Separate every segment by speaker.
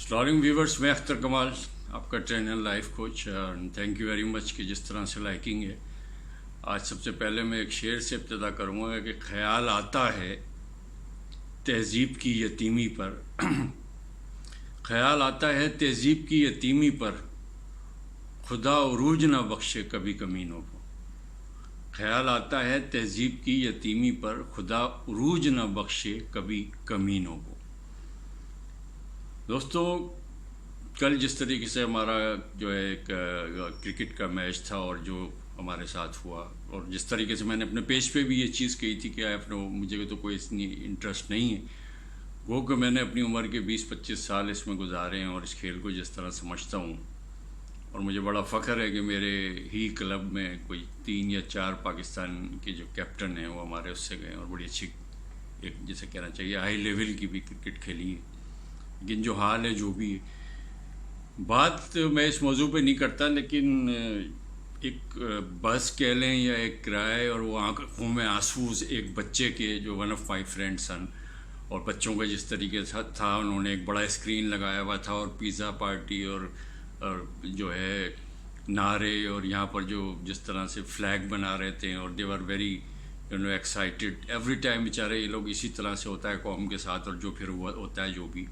Speaker 1: اسلام viewers, میں اختر کمال، آپ کا trainer life coach. Thank you very much کہ جس طرح سے لائکنگ ہے. آج سب سے پہلے میں ایک شعر سے ابتدا کروں گا کہ خیال آتا ہے تہذیب کی یتیمی پر خیال آتا ہے تہذیب کی یتیمی پر، خدا عروج نہ بخشے کبھی کمینوں کو. خیال آتا ہے تہذیب کی یتیمی پر، خدا عروج نہ بخشے کبھی کمینوں کو. دوستو، کل جس طریقے سے ہمارا جو ہے ایک کرکٹ کا میچ تھا اور جو ہمارے ساتھ ہوا، اور جس طریقے سے میں نے اپنے پیج پہ بھی یہ چیز کہی تھی کہ مجھے تو کوئی اتنی انٹرسٹ نہیں ہے، وہ کہ میں نے اپنی عمر کے 20-25 سال اس میں گزارے ہیں اور اس کھیل کو جس طرح سمجھتا ہوں. اور مجھے بڑا فخر ہے کہ میرے ہی کلب میں کوئی 3 یا 4 پاکستان کے جو کیپٹن ہیں وہ ہمارے اس سے گئے اور بڑی اچھی ایک جسے کہنا چاہیے ہائی لیول کی بھی کرکٹ کھیلی ہے. لیکن جو حال ہے، جو بھی بات میں اس موضوع پہ نہیں کرتا، لیکن ایک بس کہہ لیں یا ایک کرائے اور وہ آنکھوں میں آنسو ایک بچے کے جو ون آف مائی فرینڈ سن، اور بچوں کا جس طریقے سے تھا، انہوں نے ایک بڑا اسکرین لگایا ہوا تھا اور پیزا پارٹی اور جو ہے نعرے، اور یہاں پر جو جس طرح سے فلیگ بنا رہے تھے، اور they were very excited every time. بیچارے یہ لوگ اسی طرح سے ہوتا ہے قوم کے ساتھ، اور جو پھر ہوتا ہے جو بھی.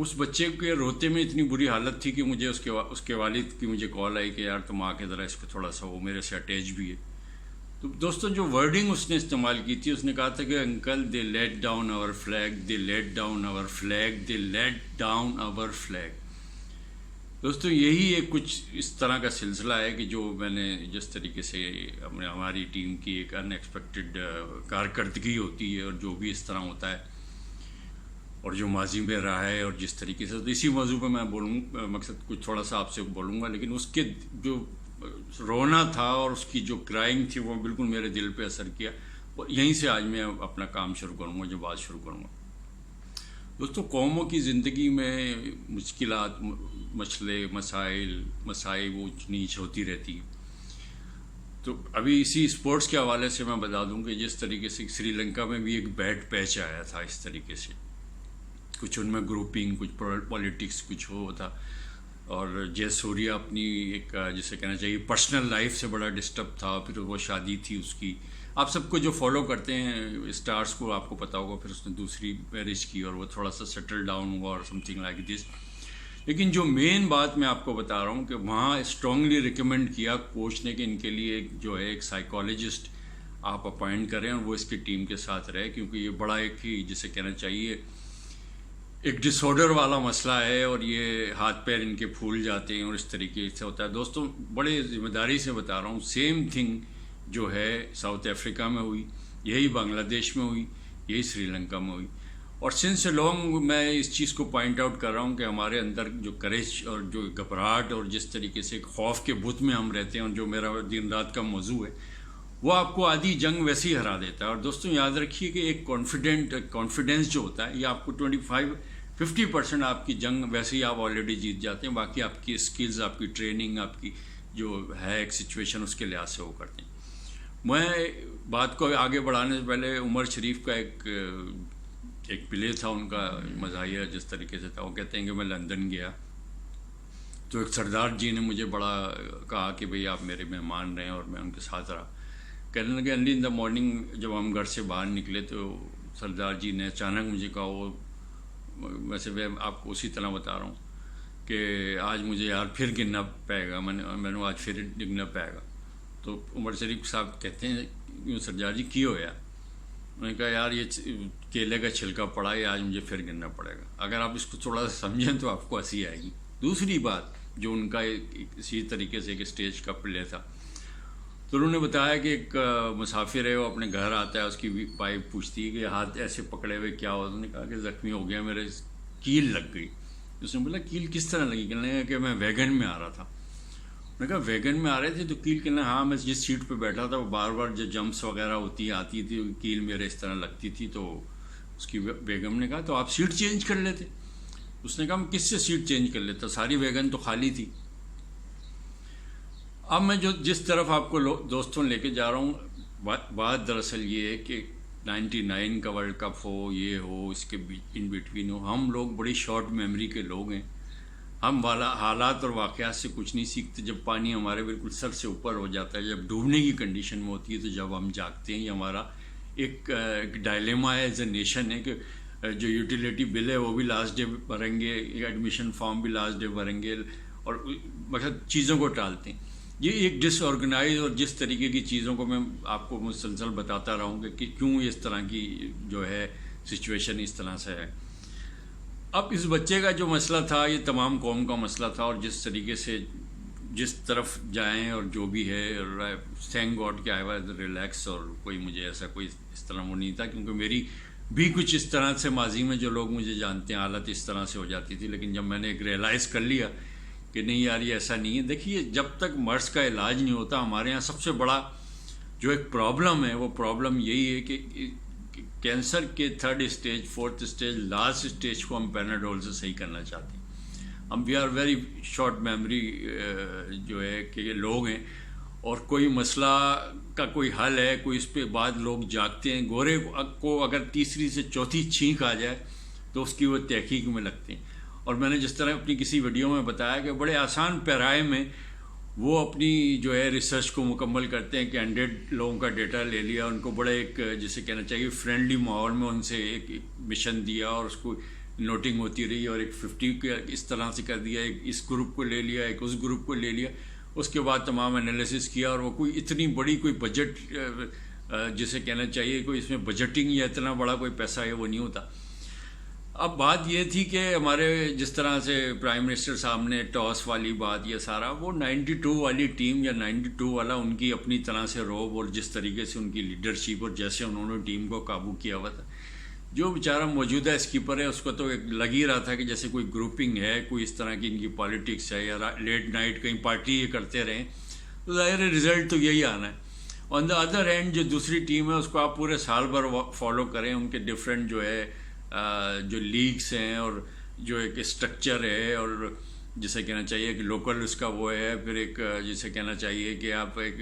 Speaker 1: اس بچے کے روتے میں اتنی بری حالت تھی کہ مجھے اس کے والد کی مجھے کال آئی کہ یار تم آ کے ذرا اس کو تھوڑا سا، وہ میرے سے اٹیچ بھی ہے. تو دوستوں، جو ورڈنگ اس نے استعمال کی تھی، اس نے کہا تھا کہ uncle they let down our flag, they let down our flag, they let down our flag. دوستو، یہی ایک کچھ اس طرح کا سلسلہ ہے کہ جو میں نے جس طریقے سے ہماری ٹیم کی ایک ان ایکسپیکٹڈ کارکردگی ہوتی ہے، اور جو بھی اس طرح ہوتا ہے اور جو ماضی میں رہا ہے، اور جس طریقے سے اسی موضوع پہ میں بولوں، مقصد کچھ تھوڑا سا آپ سے بولوں گا، لیکن اس کے جو رونا تھا اور اس کی جو کرائنگ تھی وہ بالکل میرے دل پہ اثر کیا. اور یہیں سے آج میں اپنا کام شروع کروں گا، جو بات شروع کروں گا. دوستو، قوموں کی زندگی میں مشکلات، مسئلے، مسائل، مصائب، اونچ نیچ ہوتی رہتی ہے. تو ابھی اسی اسپورٹس کے حوالے سے میں بتا دوں کہ جس طریقے سے سری لنکا میں بھی ایک بیڈ پیچ آیا تھا، اس طریقے سے کچھ ان میں گروپنگ، کچھ پولیٹکس کچھ ہو تھا، اور جے سوریا اپنی ایک جسے کہنا چاہیے پرسنل لائف سے بڑا ڈسٹرب تھا. پھر وہ شادی تھی اس کی، آپ سب کو جو فالو کرتے ہیں اسٹارس کو آپ کو پتا ہوگا. پھر اس نے دوسری میرج کی اور وہ تھوڑا سا سیٹل ڈاؤن ہوا اور سم تھنگ لائک دس. لیکن جو مین بات میں آپ کو بتا رہا ہوں کہ وہاں اسٹرانگلی ریکمینڈ کیا کوچ نے کہ ان کے لیے جو ہے ایک سائیکالوجسٹ آپ اپوائنٹ کریں اور وہ اس کی ٹیم کے ساتھ رہے، کیونکہ یہ بڑا ایک ہی جسے کہنا چاہیے ایک ڈس آرڈر والا مسئلہ ہے، اور یہ ہاتھ پیر ان کے پھول جاتے ہیں اور اس طریقے سے ہوتا ہے. دوستوں، بڑے ذمہ داری سے بتا رہا ہوں، سیم تھنگ جو ہے ساؤتھ افریقہ میں ہوئی، یہی بنگلہ دیش میں ہوئی، یہی سری لنکا میں ہوئی. اور سنس لانگ میں اس چیز کو پوائنٹ آؤٹ کر رہا ہوں کہ ہمارے اندر جو کریج اور جو گھبراہٹ اور جس طریقے سے ایک خوف کے بت میں ہم رہتے ہیں، اور جو میرا دن رات کا موضوع ہے، وہ آپ کو آدھی جنگ ویسے ہی ہرا دیتا ہے. اور دوستوں، یاد رکھیے کہ ایک کانفیڈنس جو ہوتا ہے، یہ آپ کو 50% آپ کی جنگ ویسے ہی آپ آلریڈی جیت جاتے ہیں. باقی آپ کی اسکلز، آپ کی ٹریننگ، آپ کی جو ہے ایک سچویشن، اس کے لحاظ سے وہ کرتے ہیں. میں بات کو آگے بڑھانے سے پہلے عمر شریف کا ایک پلے تھا ان کا مزاحیہ جس طریقے سے تھا. وہ کہتے ہیں کہ میں لندن گیا تو ایک سردار جی نے مجھے بڑا کہا کہ بھئی آپ میرے مہمان رہیں، اور میں ان کے ساتھ رہا. کہنے لگے ارلی ان دا مارننگ جب ہم گھر سے باہر نکلے تو سردار جی نے اچانک مجھے کہا، وہ ویسے میں آپ کو اسی طرح بتا رہا ہوں کہ آج مجھے یار پھر گرنا پائے گا، میں نے آج پھر گرنا پائے گا. تو عمر شریف صاحب کہتے ہیں یوں سردار جی کی ہو یار؟ میں نے کہا یار یہ کیلے کا چھلکا پڑا ہے، آج مجھے پھر گرنا پڑے گا. اگر آپ اس کو تھوڑا سا سمجھیں تو آپ کو ہنسی آئے گی. دوسری بات جو ان کا اسی طریقے سے ایک اسٹیج کا پلے تھا، تو انہوں نے بتایا کہ ایک مسافر ہے، وہ اپنے گھر آتا ہے، اس کی وائف پوچھتی ہے کہ ہاتھ ایسے پکڑے ہوئے کیا ہوا؟ انہوں نے کہا کہ زخمی ہو گیا، میرے کیل لگ گئی. اس نے بولا کیل کس طرح لگی؟ کہنے لگا کہ میں ویگن میں آ رہا تھا. میں نے کہا ویگن میں آ رہے تھے تو کیل؟ کہنا ہاں، میں جس سیٹ پہ بیٹھا تھا وہ بار بار جو جمپس وغیرہ آتی تھی، کیل میرے اس طرح لگتی تھی. تو اس کی بیگم نے کہا تو آپ سیٹ چینج کر لیتے. اس نے کہا میں کس سے سیٹ چینج کر لیتا، ساری ویگن تو خالی تھی. اب میں جس طرف آپ کو دوستوں لے کے جا رہا ہوں، بات دراصل یہ ہے کہ 99 کا ورلڈ کپ ہو، یہ ہو، اس کے ان بٹوین ہو، ہم لوگ بڑی شارٹ میموری کے لوگ ہیں. ہم حالات اور واقعات سے کچھ نہیں سیکھتے. جب پانی ہمارے بالکل سر سے اوپر ہو جاتا ہے، جب ڈوبنے کی کنڈیشن میں ہوتی ہے، تو جب ہم جاگتے ہیں. یہ ہمارا ایک ڈائلیما ہے ایز اے نیشن ہے کہ جو یوٹیلیٹی بل ہے وہ بھی لاسٹ ڈے بھریں گے، ایڈمیشن فارم بھی لاسٹ ڈے بھریں گے، اور مطلب چیزوں کو ٹالتے ہیں. یہ ایک ڈس آرگنائز اور جس طریقے کی چیزوں کو میں آپ کو مسلسل بتاتا رہا ہوں کہ کیوں اس طرح کی جو ہے سچویشن اس طرح سے ہے. اب اس بچے کا جو مسئلہ تھا یہ تمام قوم کا مسئلہ تھا، اور جس طریقے سے جس طرف جائیں اور جو بھی ہے، تھینک گاڈ کہ آئی واز ریلیکس، اور کوئی مجھے ایسا کوئی اس طرح وہ نہیں تھا، کیونکہ میری بھی کچھ اس طرح سے ماضی میں جو لوگ مجھے جانتے ہیں حالت اس طرح سے ہو جاتی تھی. لیکن جب میں نے ایک ریئلائز کر لیا کہ نہیں یار یہ ایسا نہیں ہے. دیکھیے جب تک مرض کا علاج نہیں ہوتا، ہمارے یہاں سب سے بڑا جو ایک پرابلم ہے وہ پرابلم یہی ہے کہ کینسر کے 3rd stage 4th stage last stage کو ہم پیناڈول سے صحیح کرنا چاہتے ہیں. ہم we are very short memory جو ہے کہ یہ لوگ ہیں، اور کوئی مسئلہ کا کوئی حل ہے، کوئی اس پہ بعد لوگ جاگتے ہیں. گورے کو اگر تیسری سے چوتھی چھینک آ جائے تو اس کی وہ تحقیق میں لگتے ہیں. اور میں نے جس طرح اپنی کسی ویڈیو میں بتایا کہ بڑے آسان پیرائے میں وہ اپنی جو ہے ریسرچ کو مکمل کرتے ہیں کہ 100 لوگوں کا ڈیٹا لے لیا، ان کو بڑے ایک جسے کہنا چاہیے فرینڈلی ماحول میں ان سے ایک مشن دیا، اور اس کو نوٹنگ ہوتی رہی، اور ایک 50 کے اس طرح سے کر دیا، ایک اس گروپ کو لے لیا، ایک اس گروپ کو لے لیا. اس کے بعد تمام انالیسس کیا، اور وہ کوئی اتنی بڑی کوئی بجٹ جسے کہنا چاہیے کوئی اس میں بجٹنگ یا اتنا بڑا کوئی پیسہ ہے وہ نہیں ہوتا. اب بات یہ تھی کہ ہمارے جس طرح سے پرائم منسٹر صاحب نے ٹاس والی بات، یہ سارا وہ 92 والی ٹیم یا 92 والا ان کی اپنی طرح سے روب، اور جس طریقے سے ان کی لیڈرشپ اور جیسے انہوں نے ٹیم کو قابو کیا ہوا تھا. جو بیچارہ موجودہ اسکیپر ہے اس کو تو ایک لگ ہی رہا تھا کہ جیسے کوئی گروپنگ ہے، کوئی اس طرح کی ان کی پالیٹکس ہے، یا لیٹ نائٹ کہیں پارٹی یہ کرتے رہیں، تو ظاہر ہے رزلٹ تو یہی آنا ہے. آن دا ادر ہینڈ جو دوسری ٹیم ہے اس کو آپ پورے سال بھر فالو کریں، ان کے ڈفرینٹ جو ہے جو لیگس ہیں، اور جو ایک اسٹرکچر ہے، اور جسے کہنا چاہیے کہ لوکل اس کا وہ ہے، پھر ایک جسے کہنا چاہیے کہ آپ ایک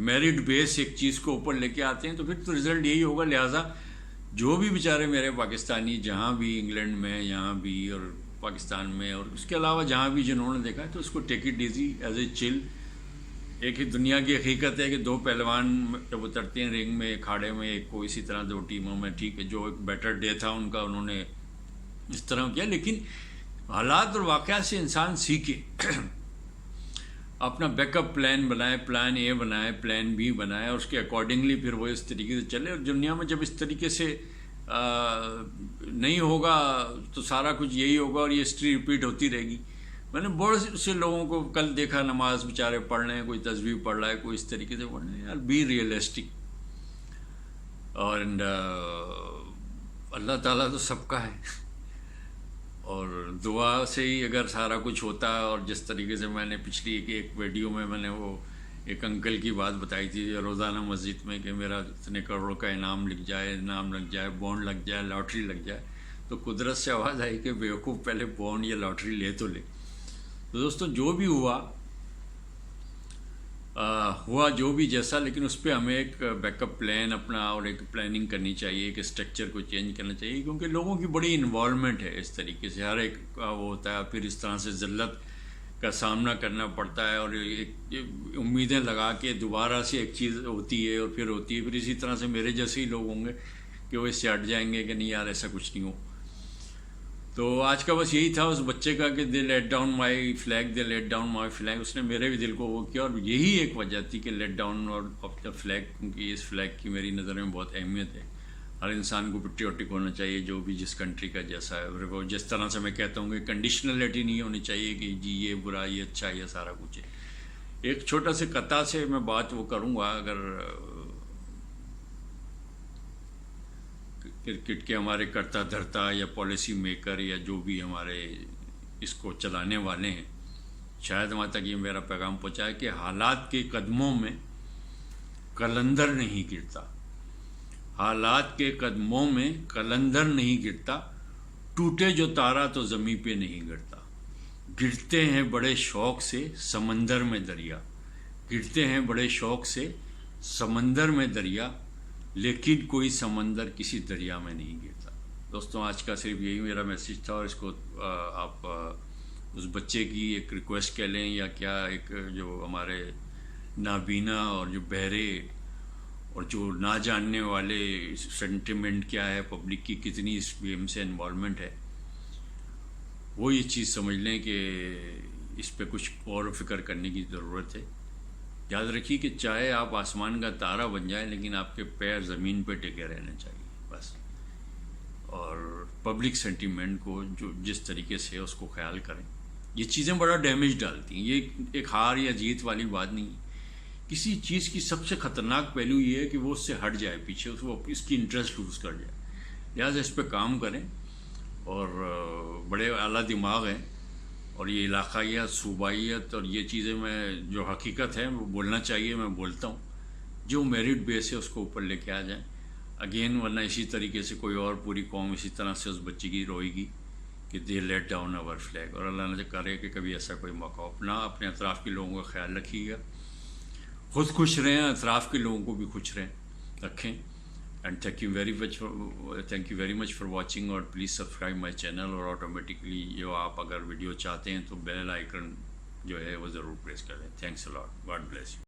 Speaker 1: میرٹ بیس ایک چیز کو اوپر لے کے آتے ہیں، تو پھر تو رزلٹ یہی ہوگا. لہٰذا جو بھی بیچارے میرے پاکستانی جہاں بھی انگلینڈ میں، یہاں بھی اور پاکستان میں، اور اس کے علاوہ جہاں بھی جنہوں نے دیکھا ہے، تو اس کو take it easy as a چل. ایک ہی دنیا کی حقیقت ہے کہ 2 پہلوان جب اترتے ہیں رنگ میں کھاڑے میں، ایک کو اسی طرح 2 ٹیموں میں، ٹھیک ہے جو ایک بیٹر ڈے تھا ان کا، انہوں نے اس طرح کیا. لیکن حالات اور واقعات سے انسان سیکھے، اپنا بیک اپ پلان بنائے، پلان اے بنائے، پلان بی بنائے، اور اس کے اکارڈنگلی پھر وہ اس طریقے سے چلے. اور دنیا میں جب اس طریقے سے نہیں ہوگا تو سارا کچھ یہی ہوگا، اور یہ ہسٹری ریپیٹ ہوتی رہے گی. میں نے بہت سے لوگوں کو کل دیکھا نماز بیچارے پڑھ رہے ہیں، کوئی تسبیح پڑھ رہا ہے، کوئی اس طریقے سے پڑھ رہے ہیں. یار بی ریئلسٹک، اور اللہ تعالیٰ تو سب کا ہے، اور دعا سے ہی اگر سارا کچھ ہوتا ہے. اور جس طریقے سے میں نے پچھلی ایک ویڈیو میں نے وہ ایک انکل کی بات بتائی تھی روزانہ مسجد میں کہ میرا اتنے کروڑ کا انعام لگ جائے، انعام لگ جائے، بانڈ لگ جائے، لاٹری لگ جائے، تو قدرت سے آواز آئی کہ بیوقوف پہلے بانڈ یا لاٹری لے تو لے. تو دوستوں جو بھی ہوا جو بھی جیسا، لیکن اس پہ ہمیں ایک بیک اپ پلان اپنا اور ایک پلاننگ کرنی چاہیے، ایک اسٹرکچر کو چینج کرنا چاہیے، کیونکہ لوگوں کی بڑی انوالومنٹ ہے اس طریقے سے، ہر ایک کا وہ ہوتا ہے، پھر اس طرح سے ذلت کا سامنا کرنا پڑتا ہے، اور ایک امیدیں لگا کے دوبارہ سے ایک چیز ہوتی ہے اور پھر ہوتی ہے. پھر اسی طرح سے میرے جیسے ہی لوگ ہوں گے کہ وہ اس سے ہٹ جائیں گے کہ نہیں یار ایسا کچھ نہیں ہو. تو آج کا بس یہی تھا اس بچے کا کہ they let down my flag, they let down my flag. اس نے میرے بھی دل کو وہ کیا، اور یہی ایک وجہ تھی کہ let down of the flag, کیونکہ اس فلیگ کی میری نظر میں بہت اہمیت ہے. ہر انسان کو پیٹریوٹک ہونا چاہیے، جو بھی جس کنٹری کا جیسا ہے. جس طرح سے میں کہتا ہوں کہ کنڈیشنلٹی نہیں ہونی چاہیے کہ جی یہ برا یہ اچھا یہ سارا کچھ ہے. ایک چھوٹا سے قطعہ سے میں بات وہ کروں گا. اگر کرکٹ کے ہمارے کرتا دھرتا یا پالیسی میکر یا جو بھی ہمارے اس کو چلانے والے ہیں، شاید وہاں تک یہ میرا پیغام پہنچا ہے کہ حالات کے قدموں میں قلندر نہیں گرتا، حالات کے قدموں میں قلندر نہیں گرتا، ٹوٹے جو تارا تو زمیں پہ نہیں گرتا. گرتے ہیں بڑے شوق سے سمندر میں دریا، گرتے ہیں بڑے شوق سے سمندر میں دریا لیکن کوئی سمندر کسی دریا میں نہیں گرتا. دوستوں آج کا صرف یہی میرا میسیج تھا, اور اس کو آپ اس بچے کی ایک ریکویسٹ کہہ لیں یا کیا, ایک جو ہمارے نابینا اور جو بہرے اور جو نہ جاننے والے سینٹیمنٹ کیا ہے پبلک کی, کتنی اس گیم سے انوالومنٹ ہے, وہ یہ چیز سمجھ لیں کہ اس پہ کچھ اور فکر کرنے کی ضرورت ہے. یاد رکھیے کہ چاہے آپ آسمان کا تارہ بن جائیں لیکن آپ کے پیر زمین پہ ٹکے رہنے چاہیے بس. اور پبلک سینٹیمنٹ کو جو جس طریقے سے اس کو خیال کریں, یہ چیزیں بڑا ڈیمیج ڈالتی ہیں. یہ ایک ہار یا جیت والی بات نہیں ہے. کسی چیز کی سب سے خطرناک پہلو یہ ہے کہ وہ اس سے ہٹ جائے پیچھے, اس کی انٹرسٹ لوز کر جائے. لہٰذا اس پہ کام کریں, اور بڑے اعلیٰ دماغ ہیں, اور یہ علاقائیت, صوبائیت اور یہ چیزیں میں جو حقیقت ہے وہ بولنا چاہیے, میں بولتا ہوں. جو میرٹ بیس ہے اس کو اوپر لے کے آ جائیں اگین, ورنہ اسی طریقے سے کوئی اور پوری قوم اسی طرح سے اس بچی کی روئے گی کہ they let down our flag. اور اللہ نہ کرے کہ کبھی ایسا کوئی موقع ہو. اپنے اطراف کے لوگوں کا خیال رکھیے گا, خود خوش رہیں, اطراف کے لوگوں کو بھی خوش رکھیں. And thank you very much for watching, اور پلیز سبسکرائب مائی چینل. اور آٹومیٹکلی جو آپ اگر ویڈیو چاہتے ہیں تو بیل آئیکن جو ہے وہ ضرور پریس کر دیں. Thanks a lot, God bless you.